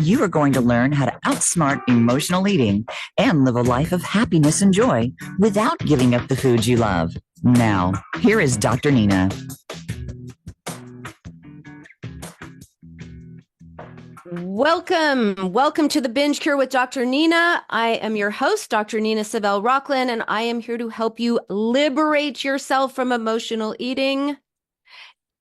you are going to learn how to outsmart emotional eating and live a life of happiness and joy without giving up the foods you love. Now, here is Dr. Nina. Welcome to the Binge Cure with Dr. Nina. I am your host, Dr. Nina Savelle Rocklin, and I am here to help you liberate yourself from emotional eating,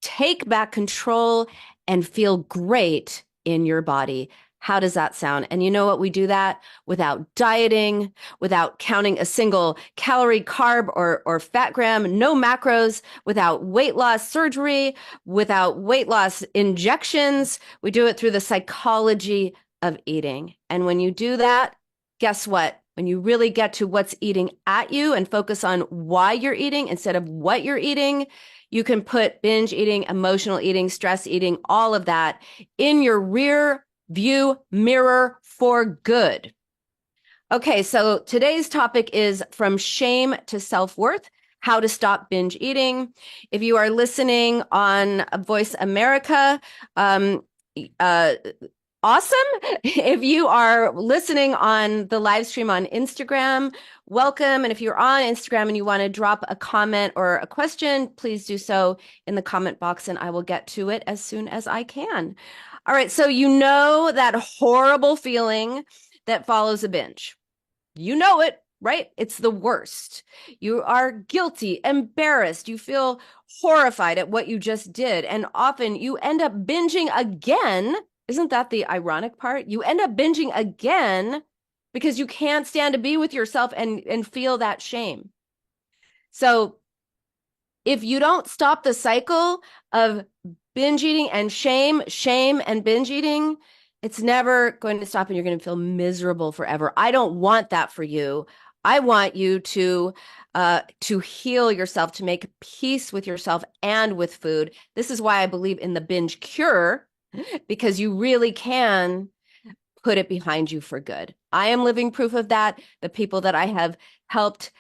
take back control, and feel great in your body. How does that sound? And you know what? We do that without dieting, without counting a single calorie, carb, or fat gram, no macros, without weight loss surgery, without weight loss injections. We do it through the psychology of eating. And when you do that, guess what? When you really get to what's eating at you and focus on why you're eating instead of what you're eating, you can put binge eating, emotional eating, stress eating, all of that in your rear view mirror for good. Okay, so today's topic is from shame to self-worth, how to stop binge eating. If you are listening on Voice America, awesome. If you are listening on the live stream on Instagram, welcome. And if you're on Instagram and you want to drop a comment or a question, please do so in the comment box and I will get to it as soon as I can. All right, so you know that horrible feeling that follows a binge. You know it, right? It's the worst. You are guilty, embarrassed. You feel horrified at what you just did. And often you end up binging again. Isn't that the ironic part? You end up binging again because you can't stand to be with yourself and feel that shame. So if you don't stop the cycle of binge eating and shame and binge eating, it's never going to stop and you're going to feel miserable forever. I don't want that for you. I want you to heal yourself, to make peace with yourself and with food. This is why I believe in the binge cure, because you really can put it behind you for good. I am living proof of that. The people that I have helped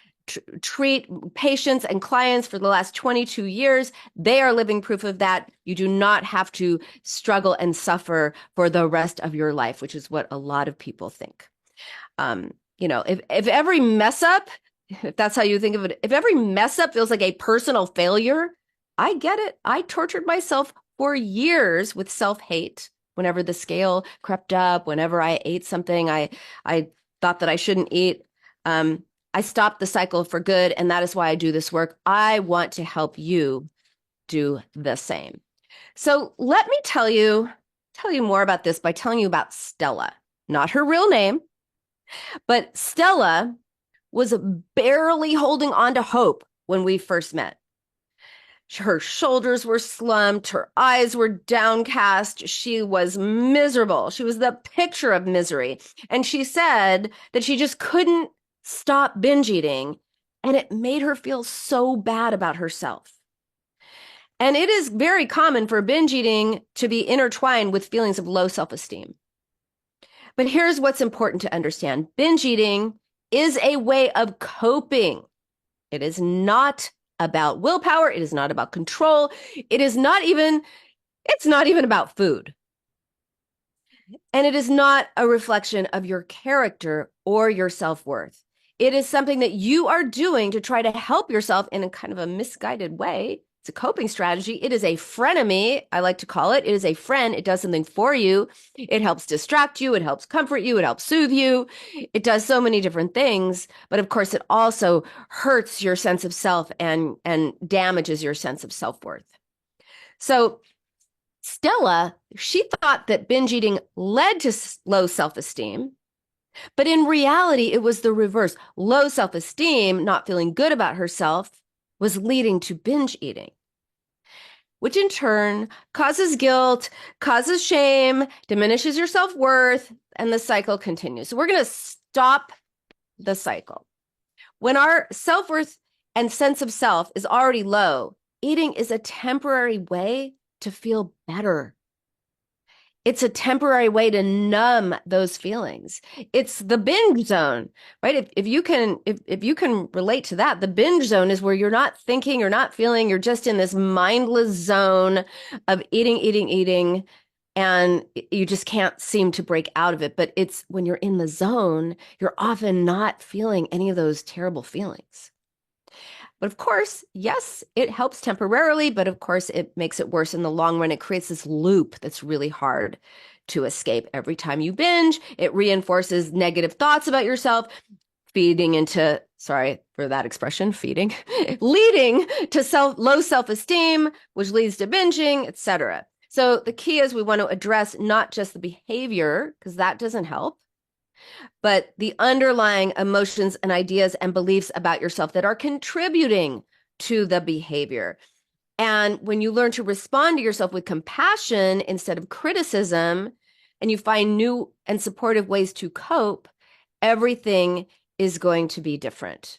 treat patients and clients for the last 22 years, they are living proof of that. You do not have to struggle and suffer for the rest of your life, which is what a lot of people think. If every mess up, if that's how you think of it, if every mess up feels like a personal failure, I get it. I tortured myself for years with self-hate. Whenever the scale crept up, whenever I ate something I thought that I shouldn't eat, I stopped the cycle for good, and that is why I do this work. I want to help you do the same. So let me tell you more about this by telling you about Stella. Not her real name, but Stella was barely holding on to hope when we first met. Her shoulders were slumped, her eyes were downcast, she was miserable. She was the picture of misery. And she said that she just couldn't stop binge eating, and it made her feel so bad about herself. And it is very common for binge eating to be intertwined with feelings of low self-esteem. But here's what's important to understand. Binge eating is a way of coping. It is not about willpower. It is not about control. It's not even about food. And it is not a reflection of your character or your self-worth. It is something that you are doing to try to help yourself in a kind of a misguided way. It's a coping strategy. It is a frenemy, I like to call it. It is a friend. It does something for you. It helps distract you. It helps comfort you. It helps soothe you. It does so many different things. But of course, it also hurts your sense of self and damages your sense of self-worth. So Stella, she thought that binge eating led to low self-esteem. But in reality, it was the reverse. Low self-esteem, not feeling good about herself, was leading to binge eating, which in turn causes guilt, causes shame, diminishes your self-worth, and the cycle continues. So we're going to stop the cycle. When our self-worth and sense of self is already low, eating is a temporary way to feel better. It's a temporary way to numb those feelings. It's the binge zone, right? If you can relate to that, the binge zone is where you're not thinking, you're not feeling, you're just in this mindless zone of eating, and you just can't seem to break out of it. But it's when you're in the zone, you're often not feeling any of those terrible feelings. But of course, yes, it helps temporarily, but of course, it makes it worse in the long run. It creates this loop that's really hard to escape. Every time you binge, it reinforces negative thoughts about yourself, feeding into, sorry for that expression, feeding, leading to low self-esteem, which leads to binging, etc. So the key is we want to address not just the behavior, because that doesn't help, but the underlying emotions and ideas and beliefs about yourself that are contributing to the behavior. And when you learn to respond to yourself with compassion instead of criticism, and you find new and supportive ways to cope, everything is going to be different,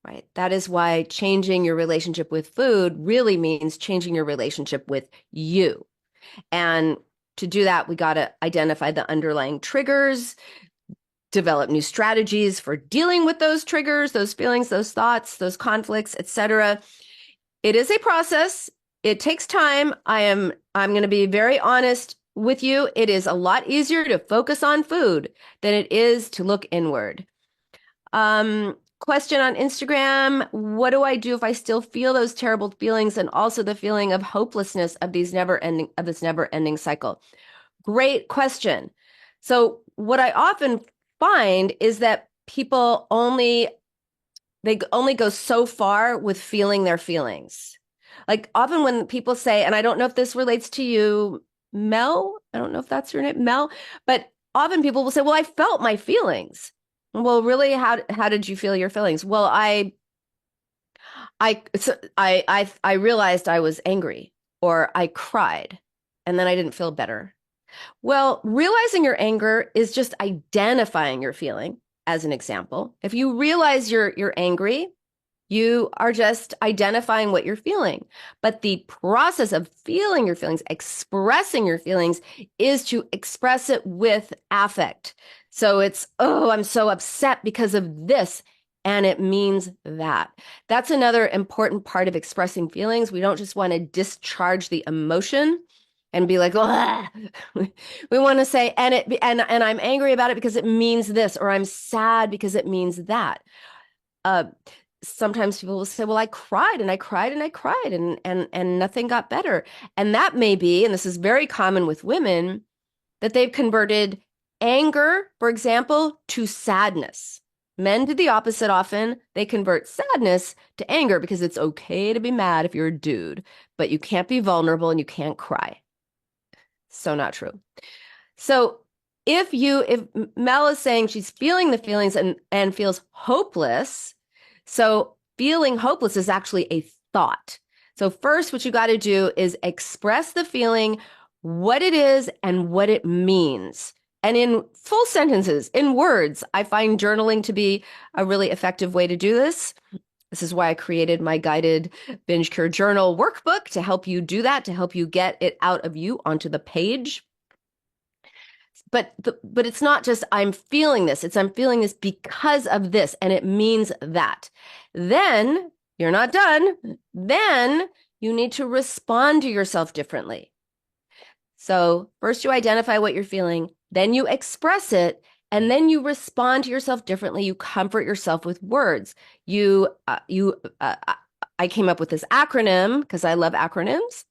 right? That is why changing your relationship with food really means changing your relationship with you. And to do that, we got to identify the underlying triggers, develop new strategies for dealing with those triggers, those feelings, those thoughts, those conflicts, etc. It is a process. It takes time. I'm going to be very honest with you. It is a lot easier to focus on food than it is to look inward. Question on Instagram: what do I do if I still feel those terrible feelings and also the feeling of hopelessness of this never-ending cycle? Great question. So what I often find is that people only go so far with feeling their feelings. Like often when people say, and I don't know if this relates to you, Mel, I don't know if that's your name, Mel, but often people will say, well, I felt my feelings. Well, really, how did you feel your feelings? Well, I realized I was angry or I cried and then I didn't feel better. Well, realizing your anger is just identifying your feeling, as an example. If you realize you're angry, you are just identifying what you're feeling. But the process of feeling your feelings, expressing your feelings, is to express it with affect. So it's, oh, I'm so upset because of this. And it means that. That's another important part of expressing feelings. We don't just want to discharge the emotion and be like, oh, we want to say, and I'm angry about it because it means this, or I'm sad because it means that. Sometimes people will say, well, I cried and I cried and I cried and nothing got better. And that may be, and this is very common with women, that they've converted anger, for example, to sadness. Men do the opposite often. They convert sadness to anger because it's okay to be mad if you're a dude, but you can't be vulnerable and you can't cry. So not true. So if Mel is saying she's feeling the feelings and feels hopeless, so feeling hopeless is actually a thought. So first, what you got to do is express the feeling, what it is and what it means. And in full sentences, in words, I find journaling to be a really effective way to do this. This is why I created my guided Binge Cure Journal workbook to help you do that, to help you get it out of you onto the page. But it's not just I'm feeling this. It's I'm feeling this because of this, and it means that. Then you're not done. Then you need to respond to yourself differently. So first you identify what you're feeling, then you express it, and then you respond to yourself differently. You comfort yourself with words. I came up with this acronym because I love acronyms.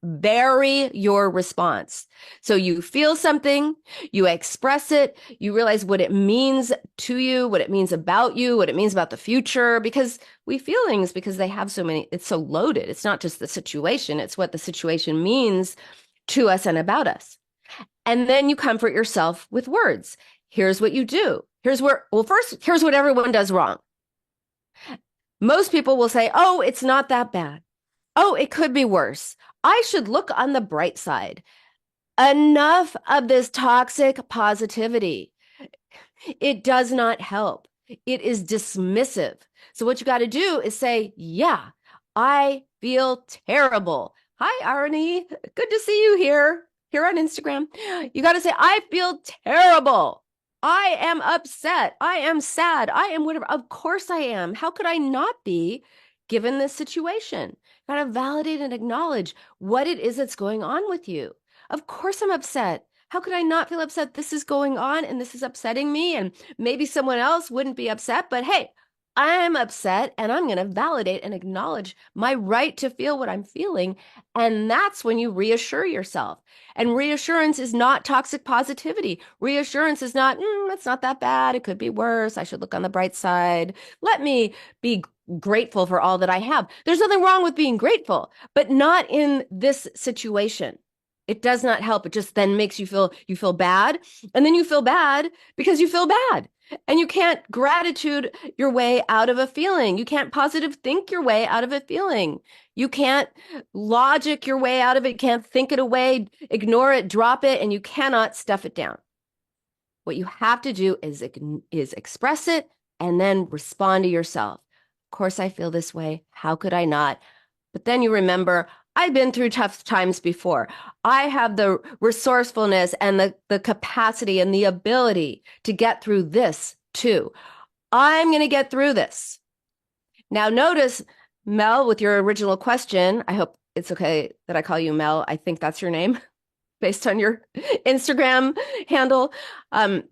Vary your response. So you feel something, you express it, you realize what it means to you, what it means about you, what it means about the future, because we feel things because they have so many, it's so loaded. It's not just the situation, it's what the situation means to us and about us. And then you comfort yourself with words. Here's what you do. Here's what everyone does wrong. Most people will say, oh, it's not that bad. Oh, it could be worse. I should look on the bright side. Enough of this toxic positivity. It does not help. It is dismissive. So what you got to do is say, yeah, I feel terrible. Hi, Arnie. Good to see you here on Instagram. You got to say, I feel terrible. I am upset. I am sad. I am whatever. Of course I am. How could I not be given this situation? Got to validate and acknowledge what it is that's going on with you. Of course I'm upset. How could I not feel upset? This is going on and this is upsetting me. And maybe someone else wouldn't be upset, but hey, I'm upset and I'm going to validate and acknowledge my right to feel what I'm feeling. And that's when you reassure yourself. And reassurance is not toxic positivity. Reassurance is not, it's not that bad. It could be worse. I should look on the bright side. Let me be grateful for all that I have. There's nothing wrong with being grateful, but not in this situation. It does not help. It just then makes you feel bad. And then you feel bad because you feel bad. And you can't gratitude your way out of a feeling. You can't positive think your way out of a feeling. You can't logic your way out of it. You can't think it away, ignore it, drop it, and you cannot stuff it down. What you have to do is express it and then respond to yourself. Of course, I feel this way. How could I not? But then you remember, I've been through tough times before. I have the resourcefulness and the capacity and the ability to get through this too. I'm going to get through this. Now, notice, Mel, with your original question, I hope it's okay that I call you Mel. I think that's your name based on your Instagram handle. I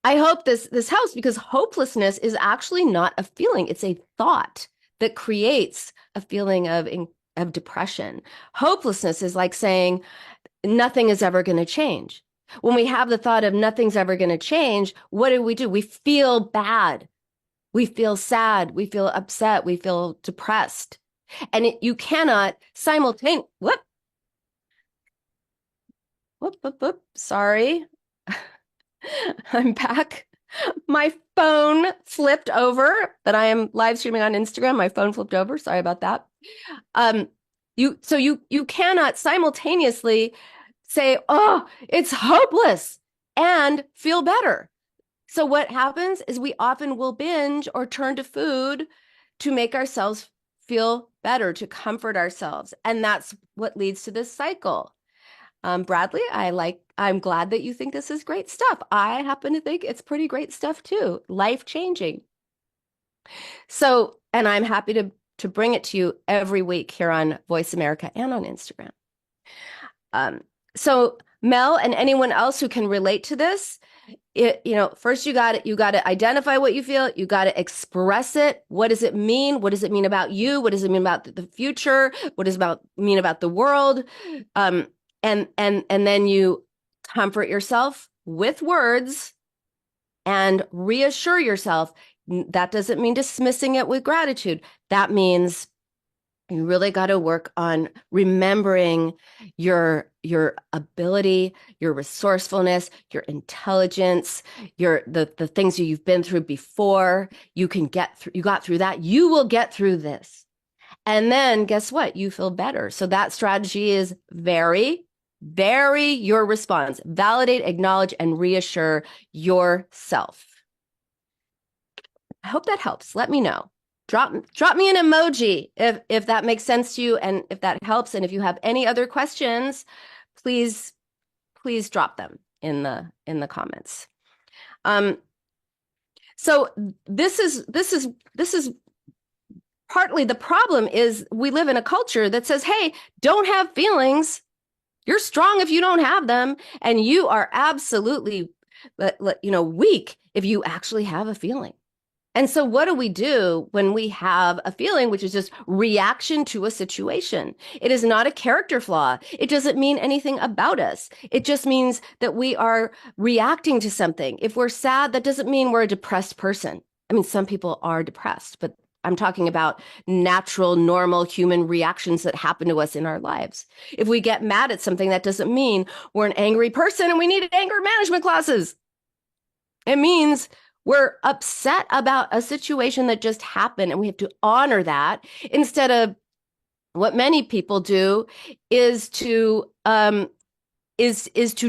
hope this helps, because hopelessness is actually not a feeling. It's a thought that creates a feeling of depression. Hopelessness is like saying nothing is ever going to change. When we have the thought of nothing's ever going to change, what do? We feel bad. We feel sad. We feel upset. We feel depressed. And you cannot simultaneously, sorry. I'm back. My phone flipped over, that I am live streaming on Instagram. My phone flipped over. Sorry about that. You cannot simultaneously say, oh, it's hopeless, and feel better. So what happens is we often will binge or turn to food to make ourselves feel better, to comfort ourselves. And that's what leads to this cycle. Bradley, I'm glad that you think this is great stuff. I happen to think it's pretty great stuff too, life-changing. So, and I'm happy to bring it to you every week here on Voice America and on Instagram. So Mel and anyone else who can relate to this, first you got to identify what you feel. You got to express it. What does it mean? What does it mean about you? What does it mean about the future? What does it mean about the world? And then you comfort yourself with words and reassure yourself. That doesn't mean dismissing it with gratitude. That means you really got to work on remembering your ability, your resourcefulness, your intelligence, the things you've been through before. You got through that. You will get through this. And then guess what? You feel better. So that strategy is vary your response. Validate, acknowledge, and reassure yourself. I hope that helps. Let me know. Drop me an emoji if that makes sense to you and if that helps. And if you have any other questions, please drop them in the comments. So this is partly the problem. Is we live in a culture that says, hey, don't have feelings. You're strong if you don't have them, and you are absolutely weak if you actually have a feeling. And so what do we do when we have a feeling, which is just reaction to a situation? It is not a character flaw. It doesn't mean anything about us. It just means that we are reacting to something. If we're sad, that doesn't mean we're a depressed person. I mean, some people are depressed, but I'm talking about natural, normal human reactions that happen to us in our lives. If we get mad at something, that doesn't mean we're an angry person and we need anger management classes. It means we're upset about a situation that just happened, and we have to honor that, instead of what many people do is to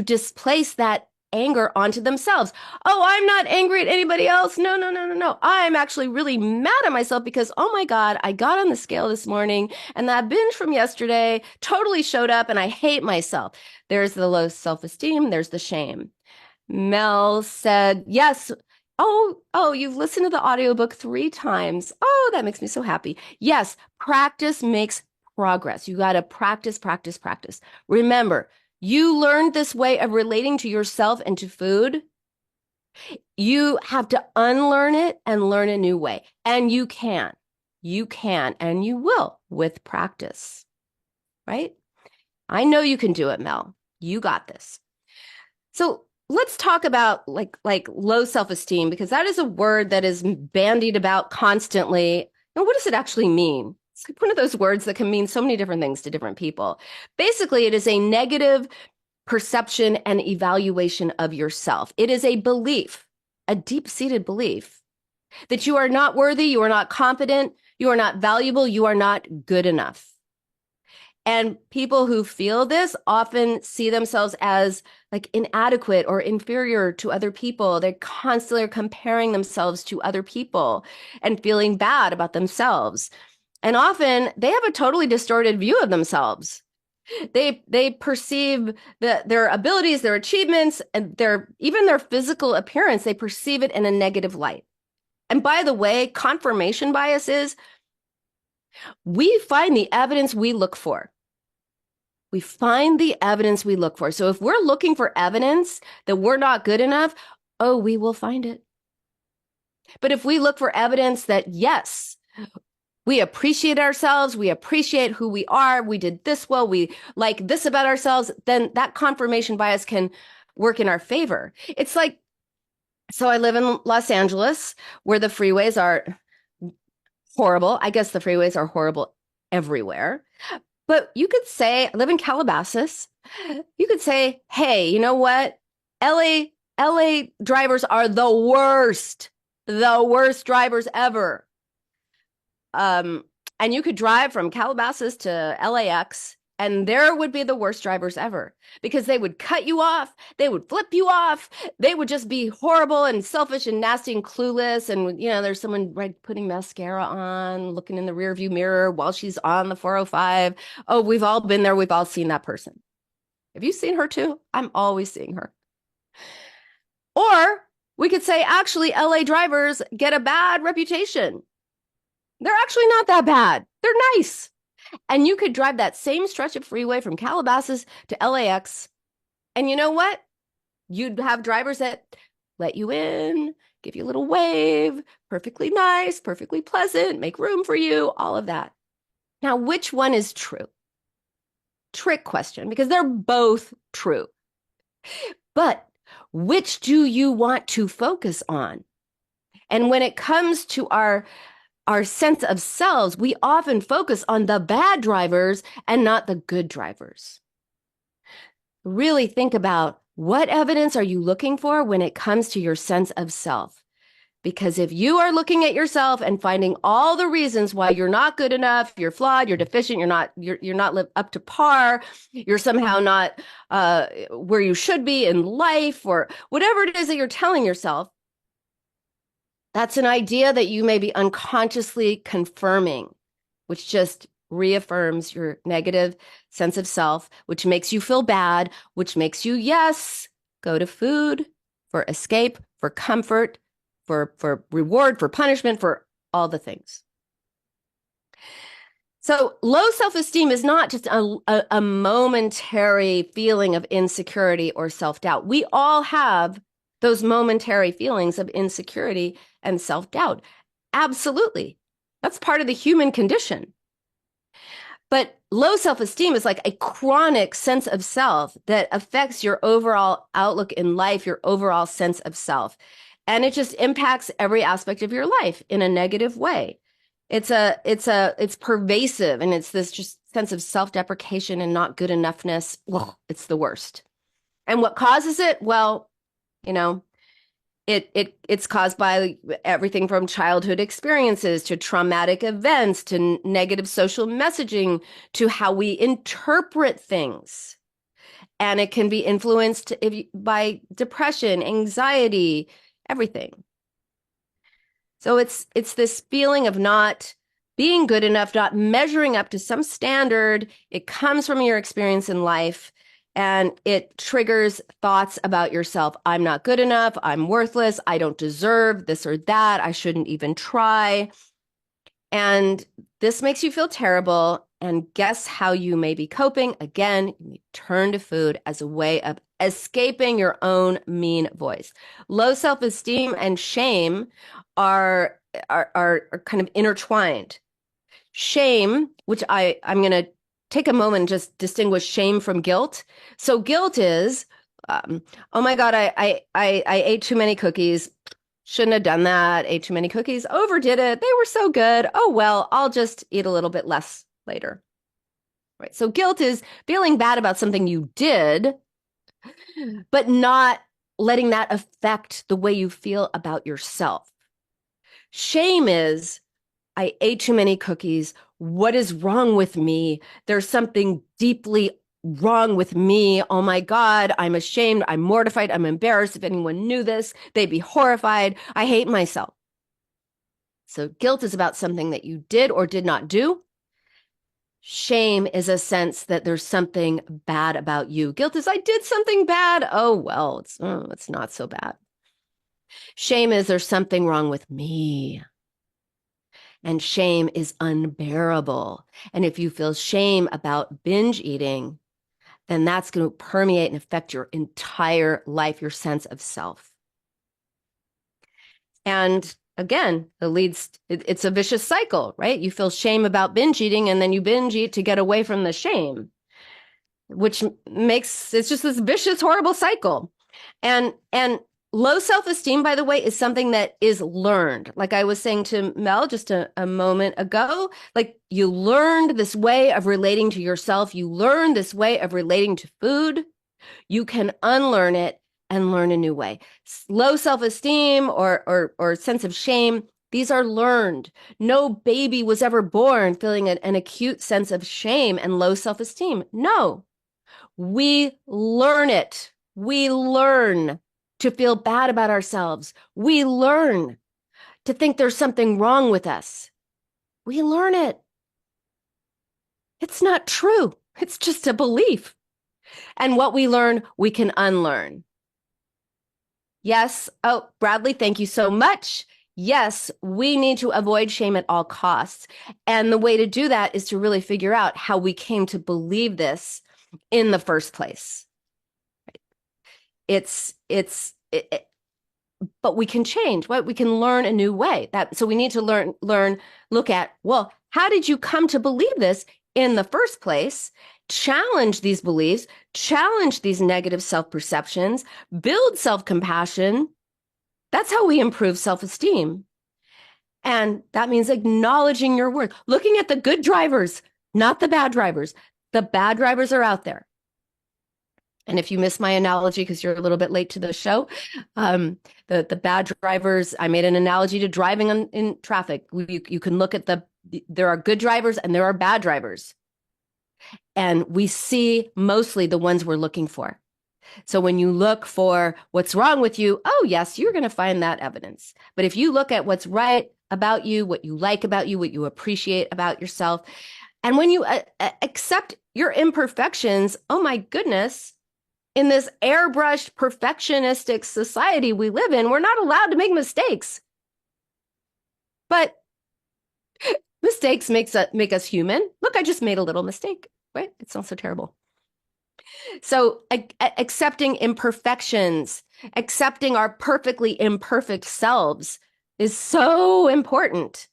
displace that anger onto themselves. Oh, I'm not angry at anybody else. No. I'm actually really mad at myself because, oh my God, I got on the scale this morning and that binge from yesterday totally showed up and I hate myself. There's the low self-esteem. There's the shame. Mel said, yes. Oh, you've listened to the audiobook 3 times. Oh, that makes me so happy. Yes, practice makes progress. You got to practice. Remember, You learned this way of relating to yourself and to food. You have to unlearn it and learn a new way. And you can. You can and you will with practice, right? I know you can do it, Mel. You got this. So let's talk about like low self-esteem, because that is a word that is bandied about constantly. And what does it actually mean? It's like one of those words that can mean so many different things to different people. Basically, it is a negative perception and evaluation of yourself. It is a belief, a deep-seated belief that you are not worthy, you are not competent, you are not valuable, you are not good enough. And people who feel this often see themselves as like inadequate or inferior to other people. They constantly are comparing themselves to other people and feeling bad about themselves. And often they have a totally distorted view of themselves. They perceive their abilities, their achievements, and even their physical appearance, they perceive it in a negative light. And by the way, confirmation bias is we find the evidence we look for. We find the evidence we look for. So if we're looking for evidence that we're not good enough, oh, we will find it. But if we look for evidence that, yes, we appreciate ourselves, we appreciate who we are, we did this well, we like this about ourselves, then that confirmation bias can work in our favor. It's like, so I live in Los Angeles where the freeways are horrible. I guess the freeways are horrible everywhere. But you could say, I live in Calabasas. You could say, hey, you know what? LA drivers are the worst drivers ever. And you could drive from Calabasas to LAX, and there would be the worst drivers ever because they would cut you off. They would flip you off. They would just be horrible and selfish and nasty and clueless. And, you know, there's someone putting mascara on, looking in the rearview mirror while she's on the 405. Oh, we've all been there. We've all seen that person. Have you seen her too? I'm always seeing her. Or we could say, actually, LA drivers get a bad reputation. They're actually not that bad. They're nice. And you could drive that same stretch of freeway from Calabasas to LAX. And you know what? You'd have drivers that let you in, give you a little wave, perfectly nice, perfectly pleasant, make room for you, all of that. Now, which one is true? Trick question, because they're both true. But which do you want to focus on? And when it comes to our sense of selves, we often focus on the bad drivers and not the good drivers. Really think about what evidence are you looking for when it comes to your sense of self? Because if you are looking at yourself and finding all the reasons why you're not good enough, you're flawed, you're deficient, you're not up to par, you're somehow not where you should be in life, or whatever it is that you're telling yourself, that's an idea that you may be unconsciously confirming, which just reaffirms your negative sense of self, which makes you feel bad, which makes you, yes, go to food for escape, for comfort, for reward, for punishment, for all the things. So low self-esteem is not just a momentary feeling of insecurity or self-doubt. We all have those momentary feelings of insecurity and self-doubt. Absolutely. That's part of the human condition. But low self-esteem is like a chronic sense of self that affects your overall outlook in life, your overall sense of self. And it just impacts every aspect of your life in a negative way. It's pervasive, and it's this just sense of self-deprecation and not good enoughness. Well, it's the worst. And what causes it? Well, you know, it's caused by everything from childhood experiences to traumatic events to negative social messaging to how we interpret things. And it can be influenced by depression, anxiety, everything. So it's this feeling of not being good enough, not measuring up to some standard. It comes from your experience in life. And it triggers thoughts about yourself. I'm not good enough. I'm worthless. I don't deserve this or that. I shouldn't even try. And this makes you feel terrible. And guess how you may be coping? Again, you turn to food as a way of escaping your own mean voice. Low self-esteem and shame are kind of intertwined. Shame, which I'm going to take a moment and just distinguish shame from guilt. So guilt is, oh my God, I ate too many cookies. Shouldn't have done that. Ate too many cookies. Overdid it. They were so good. Oh, well, I'll just eat a little bit less later. Right. So guilt is feeling bad about something you did, but not letting that affect the way you feel about yourself. Shame is, I ate too many cookies. What is wrong with me? There's something deeply wrong with me. Oh my God, I'm ashamed. I'm mortified. I'm embarrassed. If anyone knew this, they'd be horrified. I hate myself. So guilt is about something that you did or did not do. Shame is a sense that there's something bad about you. Guilt is, I did something bad. Oh, well, it's not so bad. Shame is, there's something wrong with me. And shame is unbearable. And if you feel shame about binge eating, then that's going to permeate and affect your entire life, your sense of self. And again, it's a vicious cycle, right? You feel shame about binge eating and then you binge eat to get away from the shame, which it's just this vicious, horrible cycle. And low self-esteem, by the way, is something that is learned. Like I was saying to Mel just a moment ago, like you learned this way of relating to yourself. You learned this way of relating to food. You can unlearn it and learn a new way. Low self-esteem or sense of shame, these are learned. No baby was ever born feeling an acute sense of shame and low self-esteem. No, we learn it. We learn to feel bad about ourselves. We learn to think there's something wrong with us. We learn it. It's not true. It's just a belief. And what we learn, we can unlearn. Yes. Oh, Bradley, thank you so much. Yes, we need to avoid shame at all costs. And the way to do that is to really figure out how we came to believe this in the first place. But we can change, right? We can learn a new way. So we need to look at, well, how did you come to believe this in the first place? Challenge these beliefs, challenge these negative self-perceptions, build self-compassion. That's how we improve self-esteem. And that means acknowledging your worth, looking at the good drivers, not the bad drivers. The bad drivers are out there. And if you missed my analogy because you're a little bit late to the show, the bad drivers, I made an analogy to driving in traffic. You can look at there are good drivers and there are bad drivers. And we see mostly the ones we're looking for. So when you look for what's wrong with you, oh, yes, you're going to find that evidence. But if you look at what's right about you, what you like about you, what you appreciate about yourself, and when you accept your imperfections, oh, my goodness, in this airbrushed perfectionistic society we live in, we're not allowed to make mistakes. But mistakes make us human. Look, I just made a little mistake, right? It's not so terrible. So accepting imperfections, accepting our perfectly imperfect selves is so important.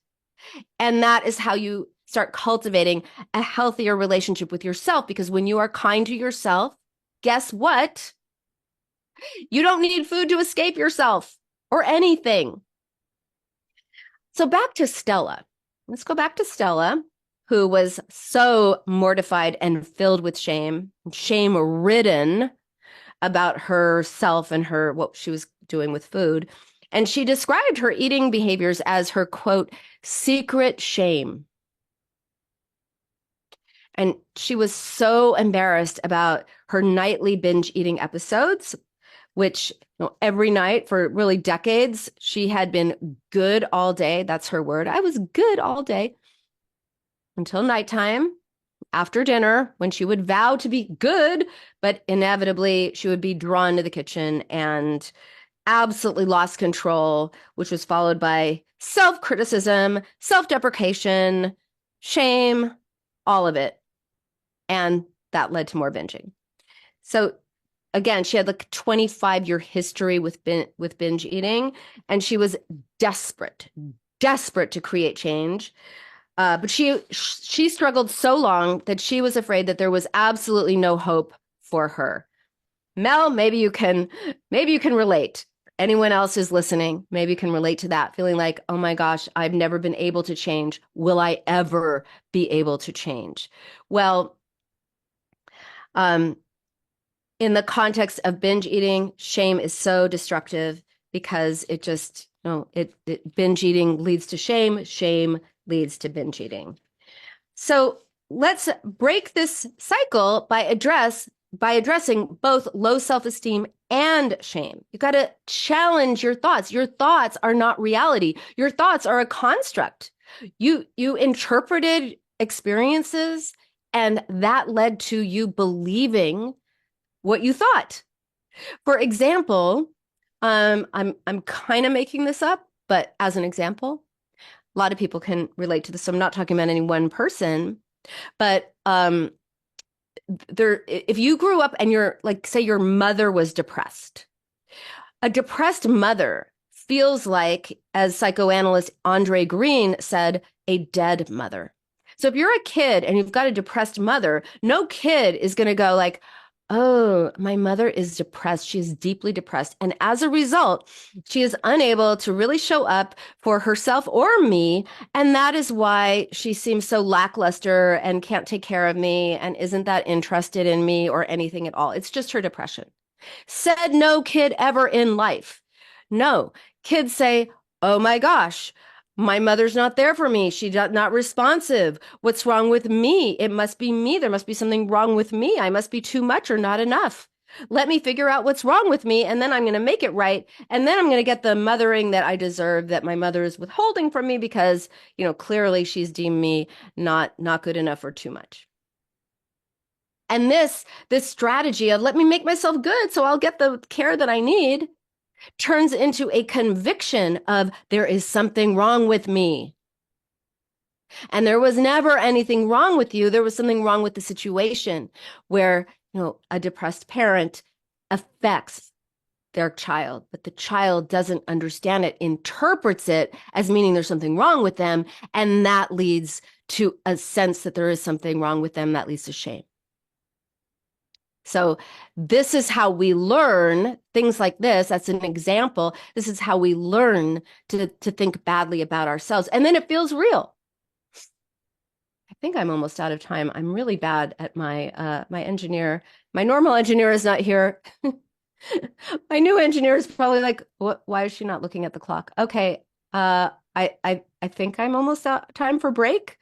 And that is how you start cultivating a healthier relationship with yourself, because when you are kind to yourself, guess what? You don't need food to escape yourself or anything. So back to Stella. Let's go back to Stella, who was so mortified and filled with shame-ridden about herself and what she was doing with food. And she described her eating behaviors as her, quote, secret shame. And she was so embarrassed about her nightly binge eating episodes, which every night for really decades, she had been good all day. That's her word. I was good all day until nighttime, after dinner, when she would vow to be good, but inevitably she would be drawn to the kitchen and absolutely lost control, which was followed by self-criticism, self-deprecation, shame, all of it. And that led to more binging. So again, she had like a 25-year history with binge eating, and she was desperate to create change. But she struggled so long that she was afraid that there was absolutely no hope for her. Mel, maybe you can relate. Anyone else who's listening, maybe you can relate to that, feeling like, oh my gosh, I've never been able to change. Will I ever be able to change? Well, in the context of binge eating, shame is so destructive because it just, binge eating leads to shame. Shame leads to binge eating. So let's break this cycle by addressing both low self-esteem and shame. You got to challenge your thoughts. Your thoughts are not reality. Your thoughts are a construct. You interpreted experiences, and that led to you believing what you thought. For example, I'm kind of making this up, but as an example, a lot of people can relate to this. So I'm not talking about any one person, but if you grew up and you're like, say your mother was depressed, a depressed mother feels like, as psychoanalyst Andre Green said, a dead mother. So if you're a kid and you've got a depressed mother, no kid is going to go like, oh, my mother is depressed. She is deeply depressed. And as a result, she is unable to really show up for herself or me. And that is why she seems so lackluster and can't take care of me and isn't that interested in me or anything at all. It's just her depression. Said no kid ever in life. No, kids say, oh my gosh, my mother's not there for me. She's not responsive. What's wrong with me? It must be me. There must be something wrong with me. I must be too much or not enough. Let me figure out what's wrong with me, and then I'm going to make it right. And then I'm going to get the mothering that I deserve, that my mother is withholding from me because, clearly she's deemed me not good enough or too much. And this strategy of let me make myself good so I'll get the care that I need turns into a conviction of there is something wrong with me. And there was never anything wrong with you. There was something wrong with the situation where, a depressed parent affects their child, but the child doesn't understand it, interprets it as meaning there's something wrong with them. And that leads to a sense that there is something wrong with them. That leads to shame. So this is how we learn things like this. That's an example. This is how we learn to think badly about ourselves. And then it feels real. I think I'm almost out of time. I'm really bad at my engineer. My normal engineer is not here. My new engineer is probably like, what? Why is she not looking at the clock? Okay. I think I'm almost out time for break.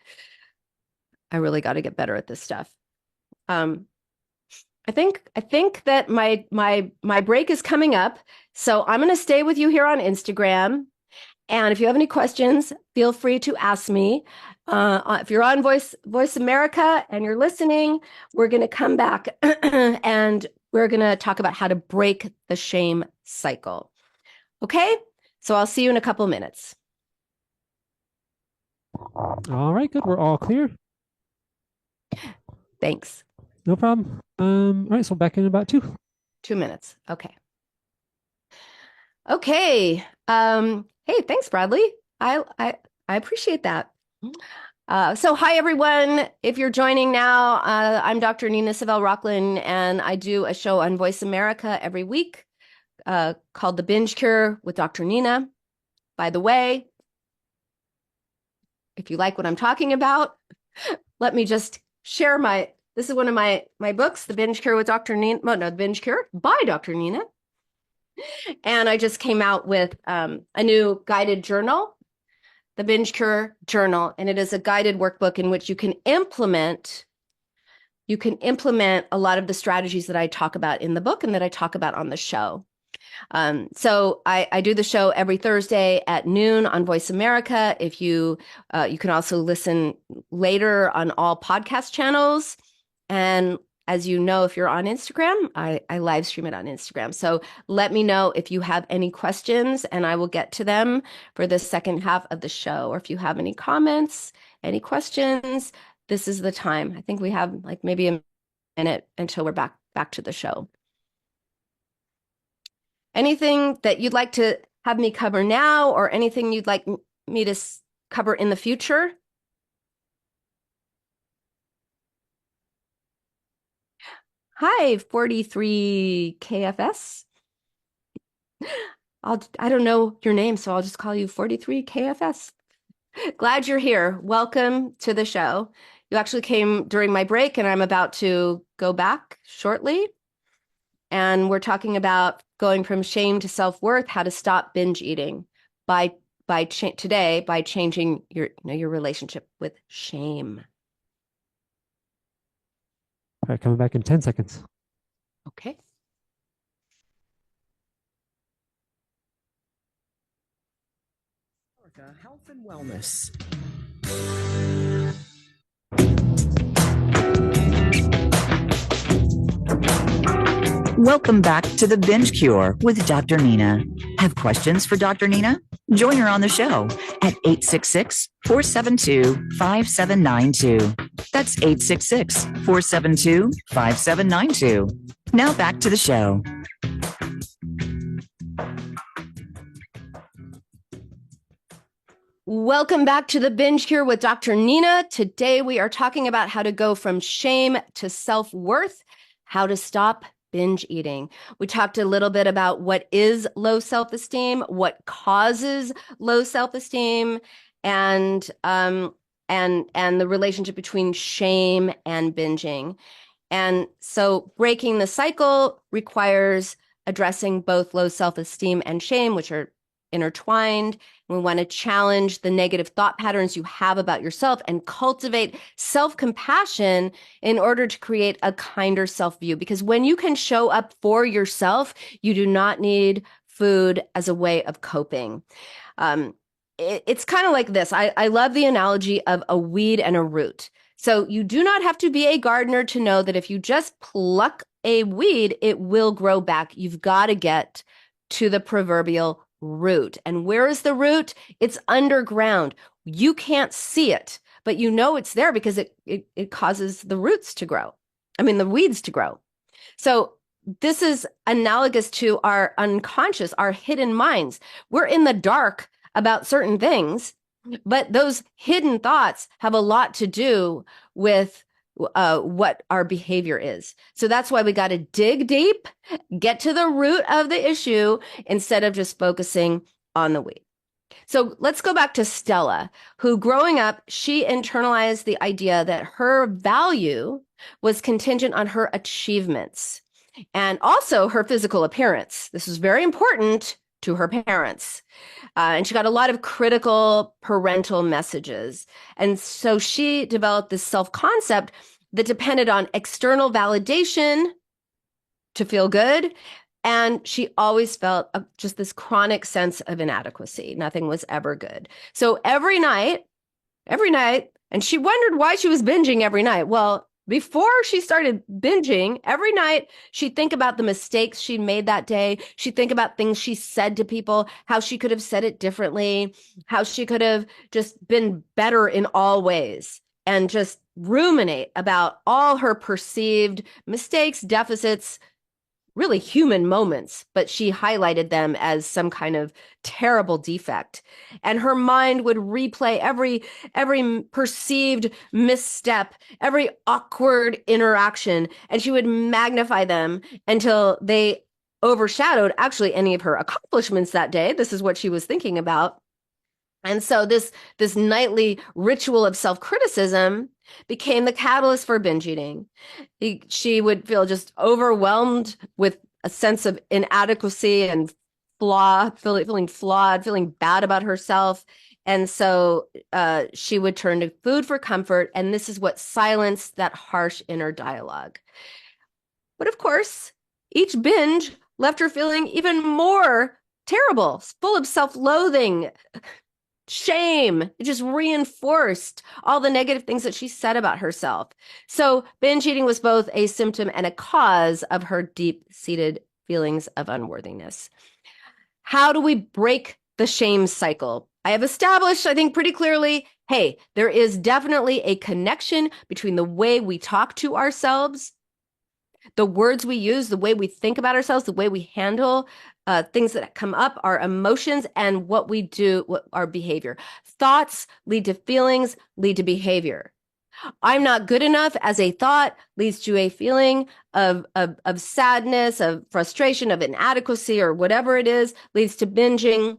I really got to get better at this stuff. I think that my break is coming up, so I'm going to stay with you here on Instagram. And if you have any questions, feel free to ask me. If you're on Voice America and you're listening, we're going to come back and we're going to talk about how to break the shame cycle. Okay? So I'll see you in a couple minutes. All right, good. We're all clear. Thanks. No problem. All right, so back in about 2 minutes. Okay. Okay. Hey, thanks, Bradley. I appreciate that. So hi, everyone. If you're joining now, I'm Dr. Nina Savell-Rocklin, and I do a show on Voice America every week called The Binge Cure with Dr. Nina. By the way, if you like what I'm talking about, let me just share this is one of my books, The Binge Cure with Dr. Nina. No, The Binge Cure by Dr. Nina. And I just came out with a new guided journal, the Binge Cure Journal. And it is a guided workbook in which you can implement a lot of the strategies that I talk about in the book and that I talk about on the show. So I do the show every Thursday at noon on Voice America. If you can also listen later on all podcast channels. And as you know, if you're on Instagram, I live stream it on Instagram. So let me know if you have any questions and I will get to them for the second half of the show. Or if you have any comments, any questions, this is the time. I think we have like maybe a minute until we're back to the show. Anything that you'd like to have me cover now, or anything you'd like me to cover in the future? Hi, 43 KFS. I don't know your name, so I'll just call you 43 KFS. Glad you're here. Welcome to the show. You actually came during my break, and I'm about to go back shortly. And we're talking about going from shame to self-worth, how to stop binge eating today by changing your relationship with shame. All right, coming back in 10 seconds. Okay. Health and wellness. Welcome back to the Binge Cure with Dr. Nina. Have questions for Dr. Nina? Join her on the show at 866-472-5792. That's 866-472-5792. Now back to the show. Welcome back to the Binge Cure with Dr. Nina. Today we are talking about how to go from shame to self-worth, how to stop binge eating. We talked a little bit about what is low self-esteem, what causes low self-esteem, and the relationship between shame and binging. And so breaking the cycle requires addressing both low self-esteem and shame, which are intertwined. We want to challenge the negative thought patterns you have about yourself and cultivate self-compassion in order to create a kinder self-view. Because when you can show up for yourself, you do not need food as a way of coping. It's kind of like this. I love the analogy of a weed and a root. So you do not have to be a gardener to know that if you just pluck a weed, it will grow back. You've got to get to the proverbial root. And where is the root? It's underground. You can't see it, but you know it's there because it causes the roots to grow. The weeds to grow. So this is analogous to our unconscious, our hidden minds. We're in the dark about certain things, but those hidden thoughts have a lot to do with what our behavior is. So that's why we got to dig deep, get to the root of the issue instead of just focusing on the weed. So let's go back to Stella, who growing up, she internalized the idea that her value was contingent on her achievements and also her physical appearance. This was very important to her parents. And she got a lot of critical parental messages. And so she developed this self-concept that depended on external validation to feel good. And she always felt just this chronic sense of inadequacy. Nothing was ever good. So every night, and she wondered why she was binging every night. Well, before she started binging, every night she'd think about the mistakes she made that day. She'd think about things she said to people, how she could have said it differently, how she could have just been better in all ways, and just ruminate about all her perceived mistakes, deficits, really human moments, but she highlighted them as some kind of terrible defect. And her mind would replay every perceived misstep, every awkward interaction, and she would magnify them until they overshadowed actually any of her accomplishments that day. This is what she was thinking about. And so this nightly ritual of self-criticism became the catalyst for binge eating. She would feel just overwhelmed with a sense of inadequacy and feeling flawed, feeling bad about herself. And so she would turn to food for comfort. And this is what silenced that harsh inner dialogue. But of course, each binge left her feeling even more terrible, full of self-loathing, shame. It just reinforced all the negative things that she said about herself. So binge eating was both a symptom and a cause of her deep-seated feelings of unworthiness. How do we break the shame cycle? I have established, I think, pretty clearly, hey, there is definitely a connection between the way we talk to ourselves, the words we use, the way we think about ourselves, the way we handle things that come up, our emotions, and what we do, our behavior. Thoughts lead to feelings, lead to behavior. I'm not good enough as a thought leads to a feeling of sadness, of frustration, of inadequacy, or whatever it is, leads to binging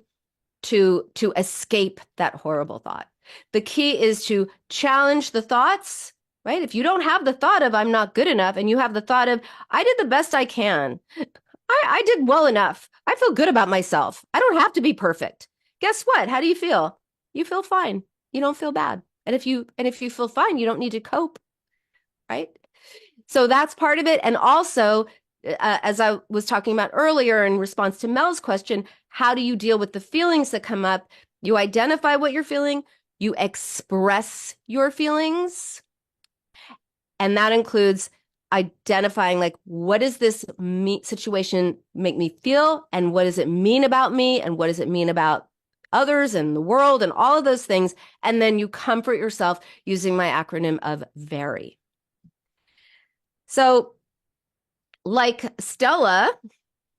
to escape that horrible thought. The key is to challenge the thoughts, right? If you don't have the thought of I'm not good enough and you have the thought of I did the best I can, I did well enough, I feel good about myself, I don't have to be perfect. Guess what? How do you feel? You feel fine. You don't feel bad. And if you feel fine, you don't need to cope, right? So that's part of it. And also, as I was talking about earlier in response to Mel's question, how do you deal with the feelings that come up? You identify what you're feeling, you express your feelings, and that includes identifying like, what does this situation make me feel? And what does it mean about me? And what does it mean about others and the world and all of those things? And then you comfort yourself using my acronym of VARY. So like Stella,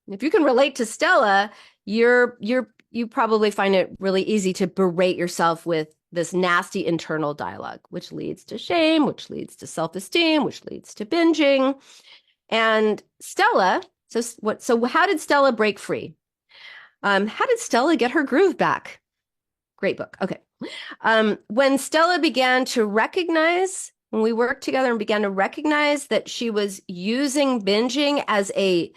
if you can relate to Stella, you probably find it really easy to berate yourself with this nasty internal dialogue, which leads to shame, which leads to self-esteem, which leads to binging. And Stella, so how did Stella break free? How did Stella get her groove back? Great book. Okay. When Stella began to recognize, when we worked together and began to recognize that she was using binging as a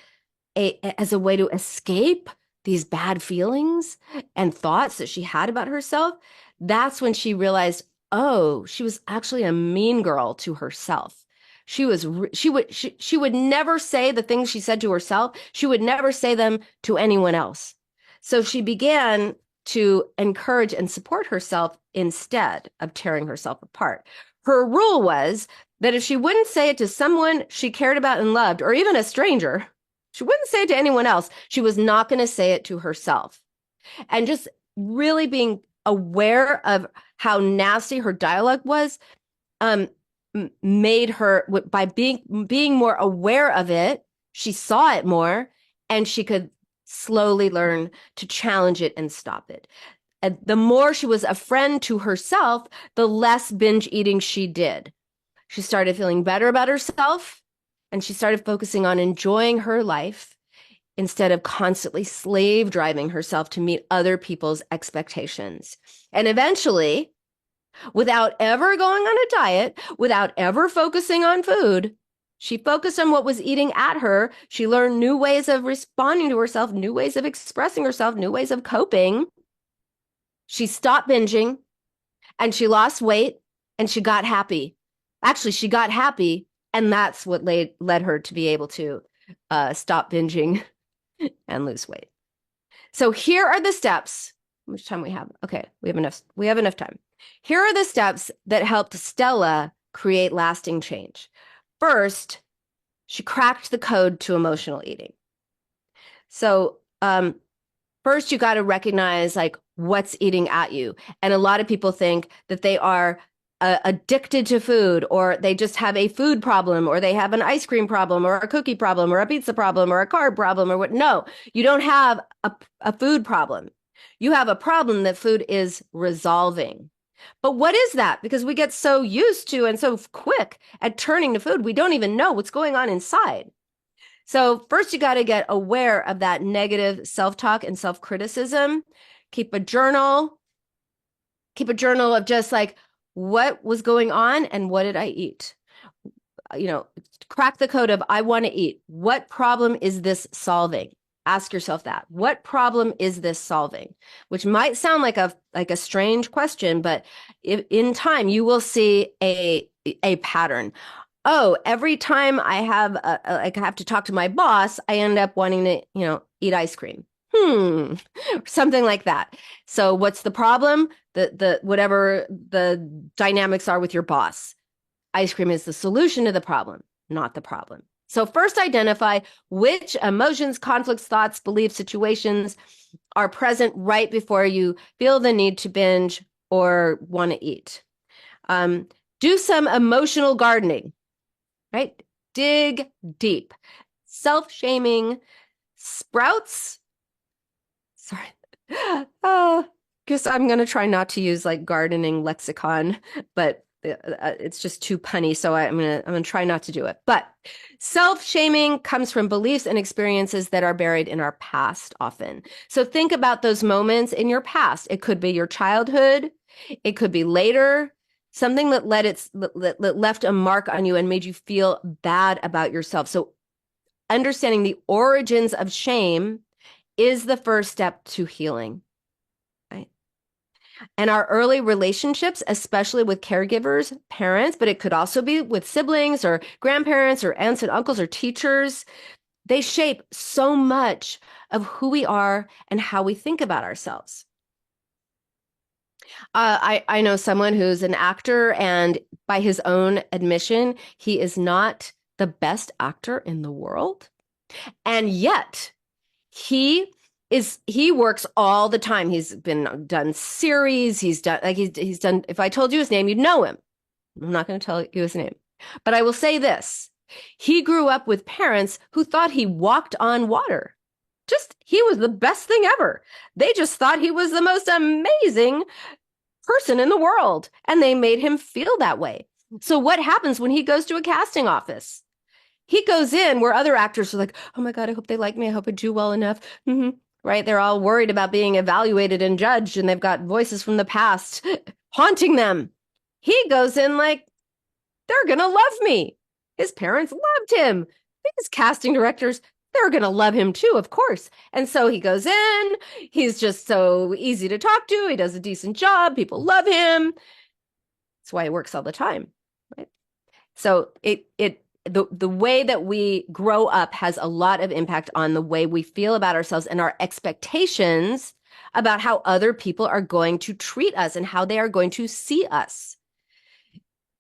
way to escape these bad feelings and thoughts that she had about herself, that's when she realized, oh, she was actually a mean girl to herself. She would never say the things she said to herself. She would never say them to anyone else. So she began to encourage and support herself instead of tearing herself apart. Her rule was that if she wouldn't say it to someone she cared about and loved, or even a stranger, she wouldn't say it to anyone else. She was not going to say it to herself. And just really being aware of how nasty her dialogue was, made her, by being more aware of it, she saw it more, and she could slowly learn to challenge it and stop it. And the more she was a friend to herself, the less binge eating she did. She started feeling better about herself, and she started focusing on enjoying her life instead of constantly slave driving herself to meet other people's expectations. And eventually, without ever going on a diet, without ever focusing on food, she focused on what was eating at her. She learned new ways of responding to herself, new ways of expressing herself, new ways of coping. She stopped binging, and she lost weight, and she got happy. Actually, she got happy, and that's what led her to be able to stop binging and lose weight. So here are the steps. How much time we have? Okay, we have enough time. Here are the steps that helped Stella create lasting change. First, she cracked the code to emotional eating. So first, you got to recognize like what's eating at you. And a lot of people think that they are addicted to food, or they just have a food problem, or they have an ice cream problem, or a cookie problem, or a pizza problem, or a carb problem, or what. No, you don't have a food problem. You have a problem that food is resolving. But what is that? Because we get so used to and so quick at turning to food, we don't even know what's going on inside. So first, you got to get aware of that negative self-talk and self-criticism. Keep a journal of just like, what was going on and what did I eat? Crack the code of I want to eat. What problem is this solving? Ask yourself that. What problem is this solving? Which might sound like a strange question, but in time you will see a pattern. Oh, every time I have to talk to my boss, I end up wanting to, eat ice cream. Something like that. So what's the problem? The whatever the dynamics are with your boss. Ice cream is the solution to the problem, not the problem. So first identify which emotions, conflicts, thoughts, beliefs, situations are present right before you feel the need to binge or want to eat. Do some emotional gardening, right? Dig deep. Self-shaming sprouts. Sorry. Guess I'm going to try not to use like gardening lexicon, but it's just too punny. So I'm going to try not to do it. But self-shaming comes from beliefs and experiences that are buried in our past often. So think about those moments in your past. It could be your childhood. It could be later. Something that left a mark on you and made you feel bad about yourself. So understanding the origins of shame is the first step to healing, right? And our early relationships, especially with caregivers, parents, but it could also be with siblings or grandparents or aunts and uncles or teachers, they shape so much of who we are and how we think about ourselves. I know someone who's an actor, and by his own admission, he is not the best actor in the world. And yet he works all the time. He's done series. He's done he's done. If I told you his name, you'd know him. I'm not going to tell you his name, but I will say this. He grew up with parents who thought he walked on water. He was the best thing ever. They just thought he was the most amazing person in the world, and they made him feel that way. So what happens when he goes to a casting office? He goes in where other actors are like, oh my God, I hope they like me. I hope I do well enough. Right? They're all worried about being evaluated and judged, and they've got voices from the past haunting them. He goes in like, they're going to love me. His parents loved him. His casting directors, they're going to love him too, of course. And so he goes in. He's just so easy to talk to. He does a decent job. People love him. That's why he works all the time, right? So the way that we grow up has a lot of impact on the way we feel about ourselves and our expectations about how other people are going to treat us and how they are going to see us.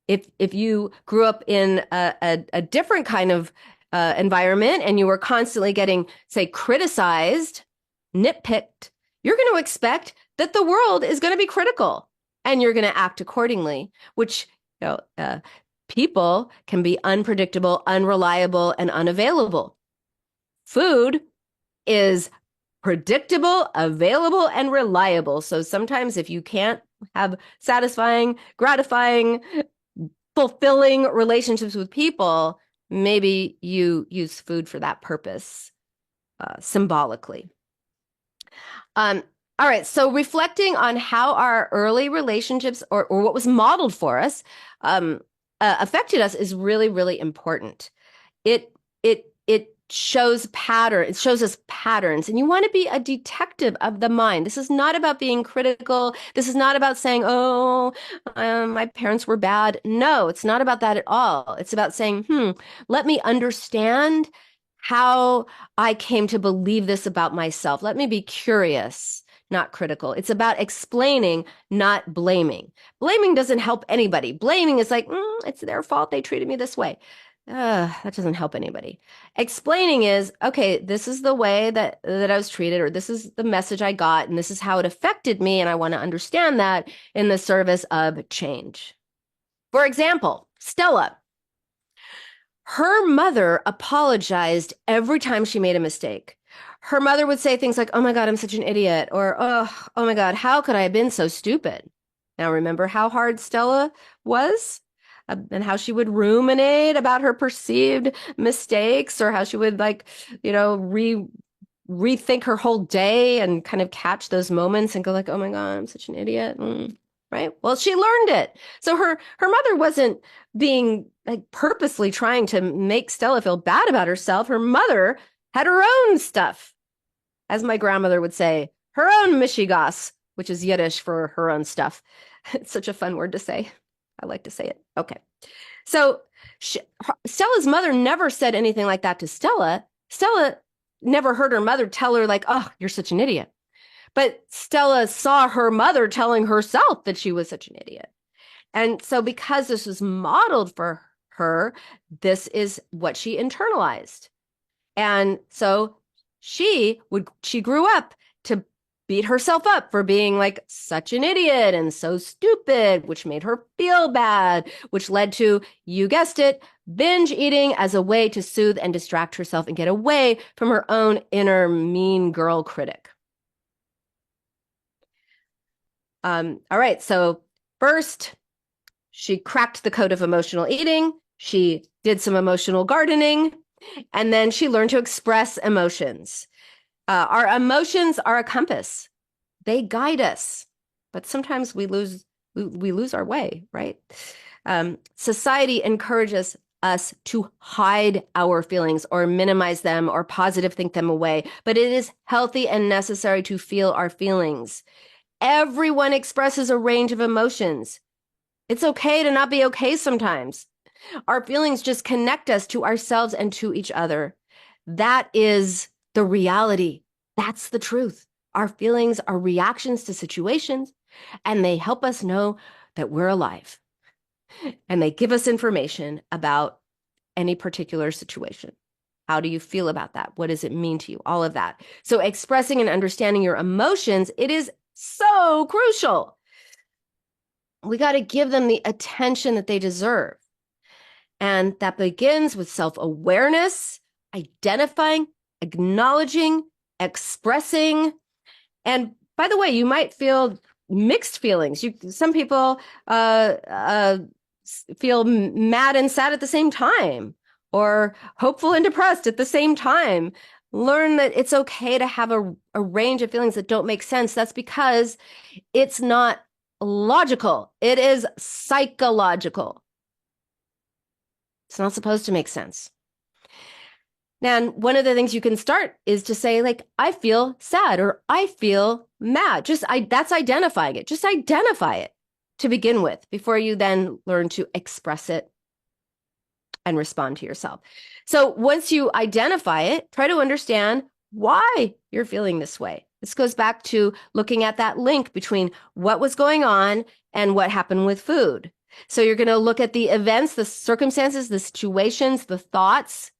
If you grew up in a different kind of environment and you were constantly getting, say, criticized, nitpicked, you're going to expect that the world is going to be critical and you're going to act accordingly, which, people can be unpredictable, unreliable, and unavailable. Food is predictable, available, and reliable. So sometimes if you can't have satisfying, gratifying, fulfilling relationships with people, maybe you use food for that purpose, symbolically. All right, so reflecting on how our early relationships or what was modeled for us affected us is really, really important. It shows pattern. It shows us patterns, and you want to be a detective of the mind. This is not about being critical. This is not about saying, "Oh, my parents were bad." No, it's not about that at all. It's about saying, let me understand how I came to believe this about myself. Let me be curious, not critical. It's about explaining, not blaming. Blaming doesn't help anybody. Blaming is like, it's their fault. They treated me this way. That doesn't help anybody. Explaining is, okay, this is the way that I was treated, or this is the message I got, and this is how it affected me, and I want to understand that in the service of change. For example, Stella. Her mother apologized every time she made a mistake. Her mother would say things like, oh my God, I'm such an idiot, or oh my God, how could I have been so stupid? Now remember how hard Stella was? And how she would ruminate about her perceived mistakes, or how she would rethink her whole day and kind of catch those moments and go like, oh my God, I'm such an idiot. Right? Well, she learned it. So her mother wasn't being like purposely trying to make Stella feel bad about herself. Her mother had her own stuff. As my grandmother would say, her own mishigas, which is Yiddish for her own stuff. It's such a fun word to say. I like to say it. Okay. So Stella's mother never said anything like that to Stella. Stella never heard her mother tell her like, oh, you're such an idiot. But Stella saw her mother telling herself that she was such an idiot. And so because this was modeled for her, this is what she internalized. And so she grew up to beat herself up for being like such an idiot and so stupid, which made her feel bad, which led to, you guessed it, binge eating as a way to soothe and distract herself and get away from her own inner mean girl critic. All right, so first, she cracked the code of emotional eating. She did some emotional gardening, and then she learned to express emotions. Our emotions are a compass. They guide us, but sometimes we lose our way, right? Society encourages us to hide our feelings or minimize them or positive think them away, but it is healthy and necessary to feel our feelings. Everyone expresses a range of emotions. It's okay to not be okay sometimes. Our feelings just connect us to ourselves and to each other. That is the reality. That's the truth. Our feelings are reactions to situations, and they help us know that we're alive. And they give us information about any particular situation. How do you feel about that? What does it mean to you? All of that. So expressing and understanding your emotions, it is so crucial. We got to give them the attention that they deserve. And that begins with self-awareness, identifying, acknowledging, expressing. And by the way, you might feel mixed feelings. Some people feel mad and sad at the same time, or hopeful and depressed at the same time. Learn that it's okay to have a range of feelings that don't make sense. That's because it's not logical. It is psychological. It's not supposed to make sense. And one of the things you can start is to say, like, I feel sad or I feel mad. That's identifying it. Just identify it to begin with before you then learn to express it and respond to yourself. So once you identify it, try to understand why you're feeling this way. This goes back to looking at that link between what was going on and what happened with food. So you're going to look at the events, the circumstances, the situations, the thoughts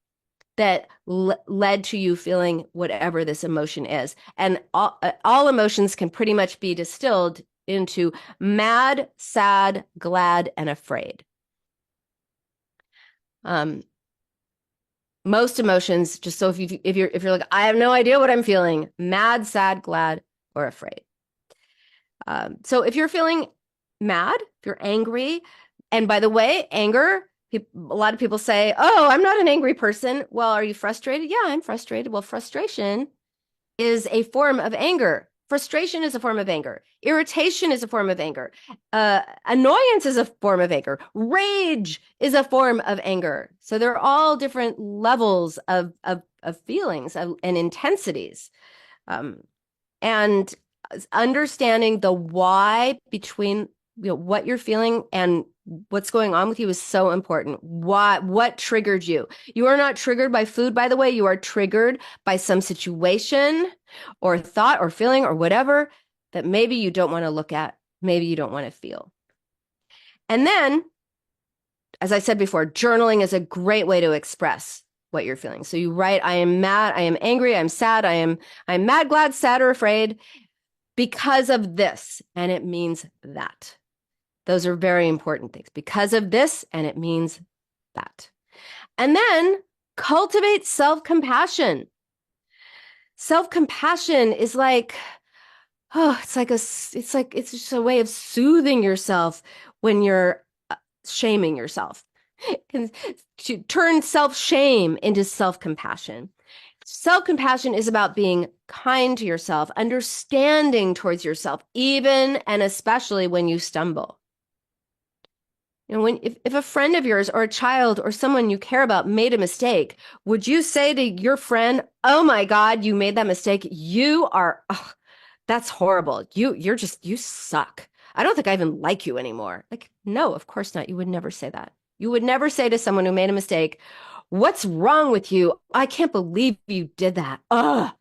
that led to you feeling whatever this emotion is. And all emotions can pretty much be distilled into mad, sad, glad, and afraid. Most emotions, just so if you're like, I have no idea what I'm feeling, mad, sad, glad, or afraid. So if you're feeling mad, if you're angry, and by the way, anger, a lot of people say, oh, I'm not an angry person. Well, are you frustrated? Yeah, I'm frustrated. Well, frustration is a form of anger. Frustration is a form of anger. Irritation is a form of anger. Annoyance is a form of anger. Rage is a form of anger. So they're all different levels of feelings and intensities. And understanding the why between what you're feeling and what's going on with you is so important. What triggered you? You are not triggered by food, by the way. You are triggered by some situation or thought or feeling or whatever that maybe you don't want to look at, maybe you don't want to feel. And then, as I said before, journaling is a great way to express what you're feeling. So you write, I am mad, I am angry, I'm sad, I'm mad, glad, sad, or afraid because of this, and it means that. Those are very important things. Because of this, and it means that. And then cultivate self-compassion. Self-compassion is like, it's just a way of soothing yourself when you're shaming yourself. To turn self-shame into self-compassion. Self-compassion is about being kind to yourself, understanding towards yourself, even and especially when you stumble. If a friend of yours or a child or someone you care about made a mistake, would you say to your friend, oh my God, you made that mistake. That's horrible. You suck. I don't think I even like you anymore. Like, no, of course not. You would never say that. You would never say to someone who made a mistake, what's wrong with you? I can't believe you did that. Ugh.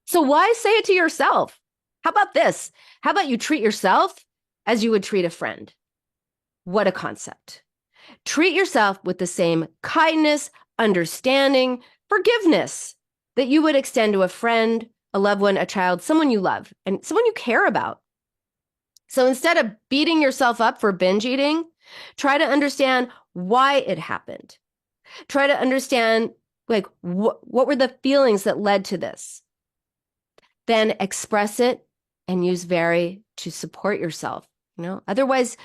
So why say it to yourself? How about this? How about you treat yourself as you would treat a friend? What a concept. Treat yourself with the same kindness, understanding, forgiveness that you would extend to a friend a loved one, a child, someone you love, and someone you care about. So instead of beating yourself up for binge eating, try to understand why it happened. Try to understand, like, what were the feelings that led to this? Then express it and use very to support yourself. Otherwise,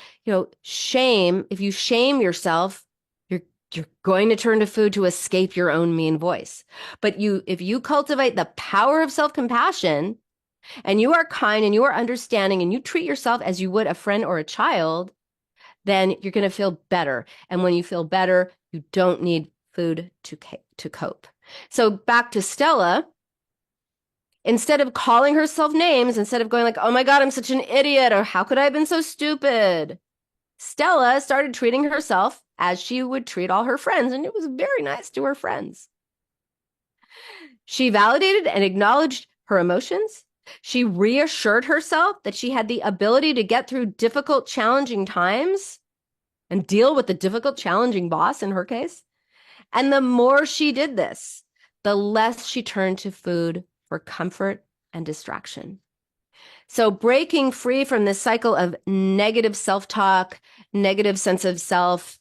shame, if you shame yourself, you're going to turn to food to escape your own mean voice. But if you cultivate the power of self-compassion and you are kind and you are understanding and you treat yourself as you would a friend or a child, then you're going to feel better. And when you feel better, you don't need food to cope. So back to Stella. Instead of calling herself names, instead of going like, oh my God, I'm such an idiot, or how could I have been so stupid? Stella started treating herself as she would treat all her friends, and it was very nice to her friends. She validated and acknowledged her emotions. She reassured herself that she had the ability to get through difficult, challenging times and deal with the difficult, challenging boss in her case. And the more she did this, the less she turned to food for comfort and distraction. So breaking free from this cycle of negative self-talk, negative sense of self,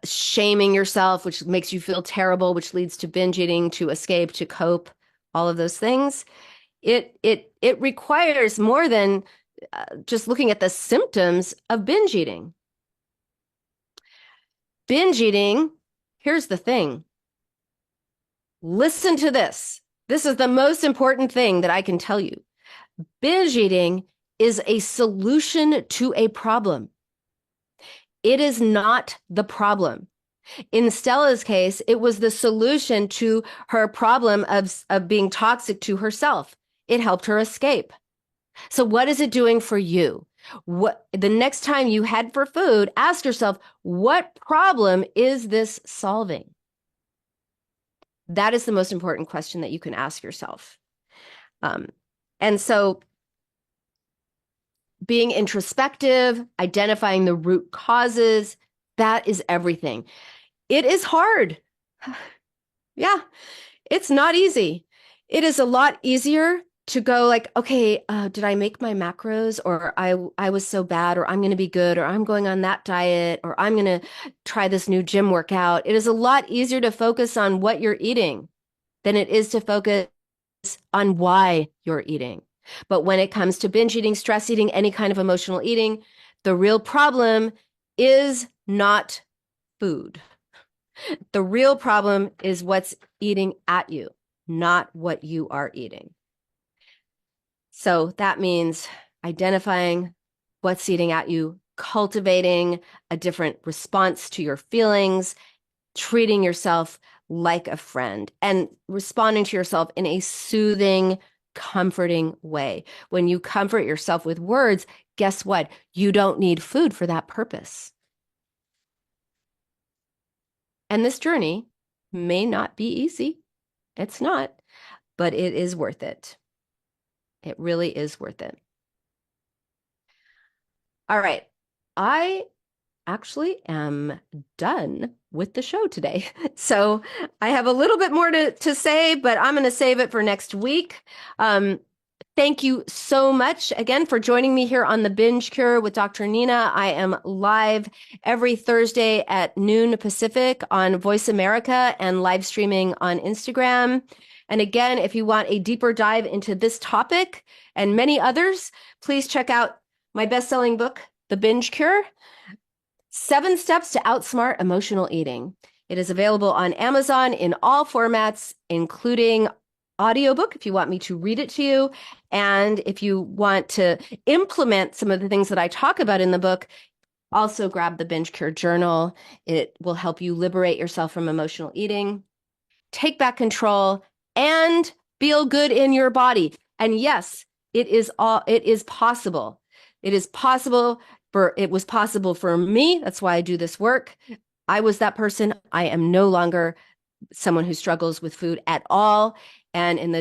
shaming yourself, which makes you feel terrible, which leads to binge eating, to escape, to cope, all of those things. It requires more than just looking at the symptoms of binge eating. Binge eating, here's the thing. Listen to this. This is the most important thing that I can tell you. Binge eating is a solution to a problem. It is not the problem. In Stella's case, it was the solution to her problem of being toxic to herself. It helped her escape. So what is it doing for you? The next time you head for food, ask yourself, what problem is this solving? That is the most important question that you can ask yourself. And so being introspective, identifying the root causes, that is everything. It is hard. Yeah, it's not easy. It is a lot easier to go like, okay, did I make my macros, or I was so bad, or I'm going to be good, or I'm going on that diet, or I'm going to try this new gym workout. It is a lot easier to focus on what you're eating than it is to focus on why you're eating. But when it comes to binge eating, stress eating, any kind of emotional eating, the real problem is not food. The real problem is what's eating at you, not what you are eating. So that means identifying what's eating at you, cultivating a different response to your feelings, treating yourself like a friend, and responding to yourself in a soothing, comforting way. When you comfort yourself with words, guess what? You don't need food for that purpose. And this journey may not be easy. It's not, but it is worth it. It really is worth it. All right. I actually am done with the show today. So I have a little bit more to say, but I'm going to save it for next week. Thank you so much again for joining me here on the Binge Cure with Dr. Nina. I am live every Thursday at noon Pacific on Voice America and live streaming on Instagram. And again, if you want a deeper dive into this topic and many others, please check out my best-selling book, The Binge Cure, 7 Steps to Outsmart Emotional Eating. It is available on Amazon in all formats, including audiobook, if you want me to read it to you. And if you want to implement some of the things that I talk about in the book, also grab the Binge Cure Journal. It will help you liberate yourself from emotional eating, take back control, and feel good in your body. And yes, it is possible. It was possible for me. That's why I do this work. I was that person. I am no longer someone who struggles with food at all. And in the